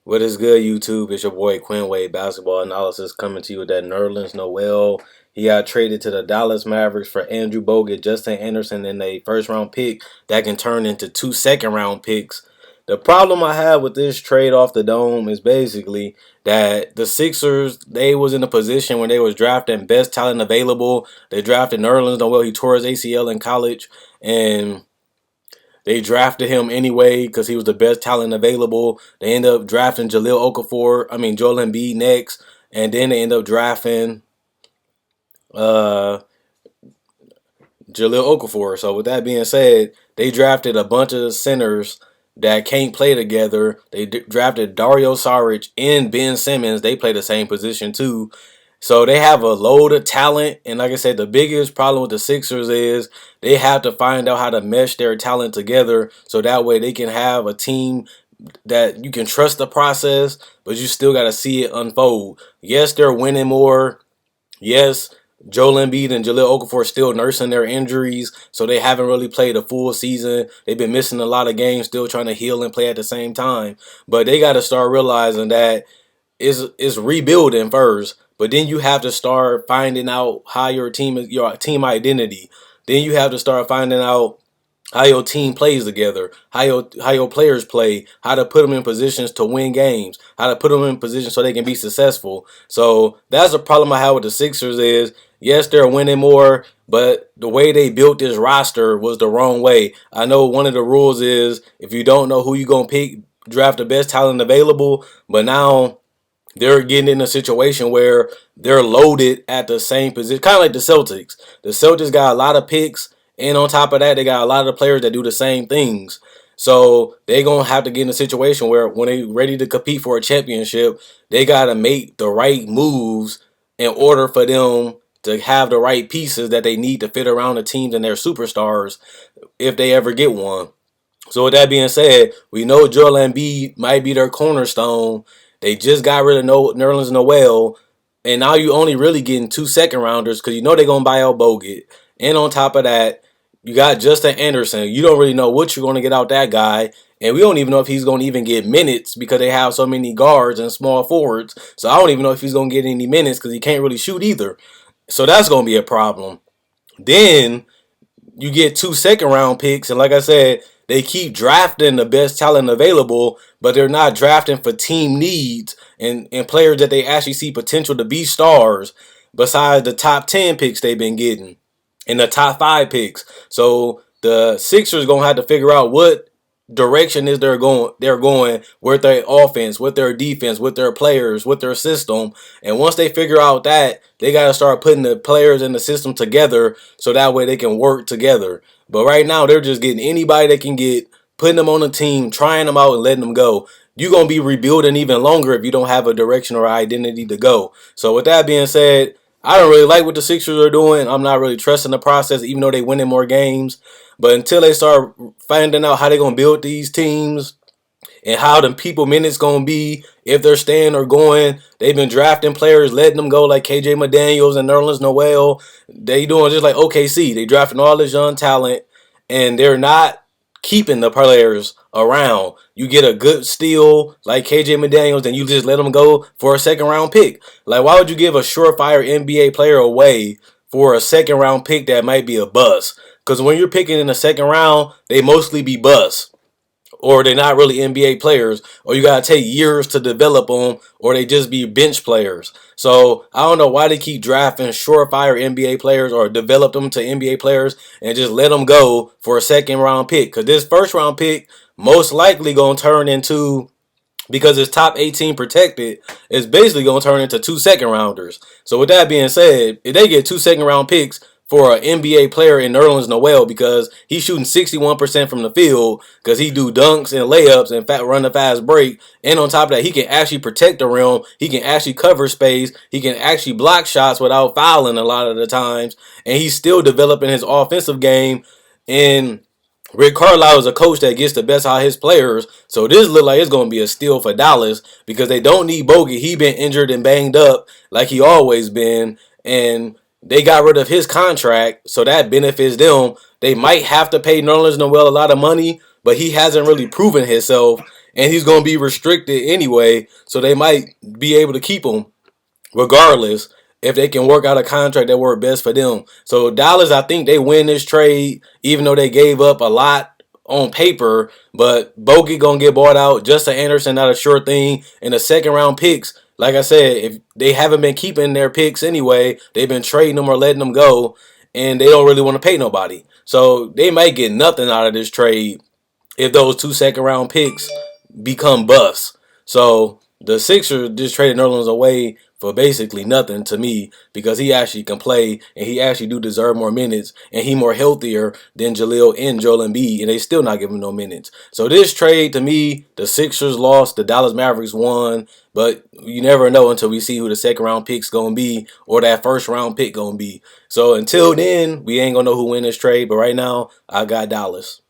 What is good, YouTube? It's your boy Quinway Basketball Analysis coming to you with that nerlens Noel. He got traded to the Dallas Mavericks for Andrew Bogut, Justin Anderson, and a first-round pick that can turn into 2 second-round picks. The problem I have with this trade off the dome is basically that the Sixers, they was in a position when they was drafting best talent available. They drafted nerlens Noel. He tore his ACL in college, and they drafted him anyway because he was the best talent available. They ended up drafting Joel Embiid next, and then they ended up drafting uh, Jahlil Okafor. So with that being said, they drafted a bunch of centers that can't play together. They drafted Dario Saric and Ben Simmons. They play the same position too. So they have a load of talent, and like I said, the biggest problem with the Sixers is they have to find out how to mesh their talent together so that way they can have a team that you can trust the process, but you still got to see it unfold. Yes, they're winning more. Yes, Joel Embiid and Jahlil Okafor are still nursing their injuries, so they haven't really played a full season. They've been missing a lot of games, still trying to heal and play at the same time. But they got to start realizing that it's rebuilding first, but then you have to start finding out how your team identity. Then you have to start finding out how your team plays together, how your players play, how to put them in positions to win games, how to put them in positions so they can be successful. So that's the problem I have with the Sixers is, yes, they're winning more, but the way they built this roster was the wrong way. I know one of the rules is if you don't know who you're going to pick, draft the best talent available, but now they're getting in a situation where they're loaded at the same position, kind of like the Celtics. The Celtics got a lot of picks, and on top of that, they got a lot of players that do the same things. So they're going to have to get in a situation where when they're ready to compete for a championship, they got to make the right moves in order for them to have the right pieces that they need to fit around the teams and their superstars if they ever get one. So with that being said, we know Joel Embiid might be their cornerstone. They just got rid of Nerlens Noel, and now you only really getting 2 second rounders because you know they're gonna buy out Bogut. And on top of that, you got Justin Anderson. You don't really know what you're gonna get out that guy, and we don't even know if he's gonna even get minutes because they have so many guards and small forwards. So I don't even know if he's gonna get any minutes because he can't really shoot either. So that's gonna be a problem. Then you get 2 second round picks, and like I said, they keep drafting the best talent available, but they're not drafting for team needs and players that they actually see potential to be stars besides the top 10 picks they've been getting and the top 5 picks. So the Sixers going to have to figure out what direction is they're going with their offense, with their defense, with their players, with their system. And once they figure out that, they got to start putting the players in the system together so that way they can work together. But right now they're just getting anybody they can get, putting them on the team, trying them out and letting them go. You're going to be rebuilding even longer if you don't have a direction or identity to go. So with that being said, I don't really like what the Sixers are doing. I'm not really trusting the process, even though they winning more games. But until they start finding out how they're going to build these teams and how the people minutes going to be, if they're staying or going, they've been drafting players, letting them go like KJ McDaniels and Nerlens Noel. They doing just like OKC. They drafting all this young talent, and they're not keeping the players around. You get a good steal like KJ McDaniels, and you just let them go for a second round pick. Like, why would you give a surefire NBA player away for a second round pick that might be a bust? Because when you're picking in the second round, they mostly be busts. Or they're not really NBA players, or you gotta take years to develop them, or they just be bench players. So I don't know why they keep drafting surefire NBA players or develop them to NBA players and just let them go for a second round pick. Because this first round pick most likely gonna turn into, because it's top 18 protected, it's basically gonna turn into 2 second rounders. So with that being said, if they get 2 second round picks for an NBA player in Nerlens Noel because he's shooting 61% from the field because he do dunks and layups and run the fast break. And on top of that, he can actually protect the rim. He can actually cover space. He can actually block shots without fouling a lot of the times. And he's still developing his offensive game. And Rick Carlisle is a coach that gets the best out of his players. So this look like it's going to be a steal for Dallas because they don't need Bogut. He been injured and banged up like he always been. And they got rid of his contract, so that benefits them. They might have to pay Nerlens Noel a lot of money, but he hasn't really proven himself. and he's gonna be restricted anyway. So they might be able to keep him regardless if they can work out a contract that works best for them. So Dallas, I think they win this trade, even though they gave up a lot on paper. But Bogut gonna get bought out. Justin Anderson, not a sure thing. And the second round picks, like I said, if they haven't been keeping their picks anyway, they've been trading them or letting them go, and they don't really want to pay nobody. So they might get nothing out of this trade if those two second round picks become busts. So the Sixers just traded Nerlens away for basically nothing to me because he actually can play and he actually do deserve more minutes and he more healthier than Jaleel and Joel Embiid, and they still not giving him no minutes. So this trade to me, the Sixers lost, the Dallas Mavericks won, but you never know until we see who the second round pick's gonna be or that first round pick gonna be. So until then, we ain't gonna know who win this trade. But right now, I got Dallas.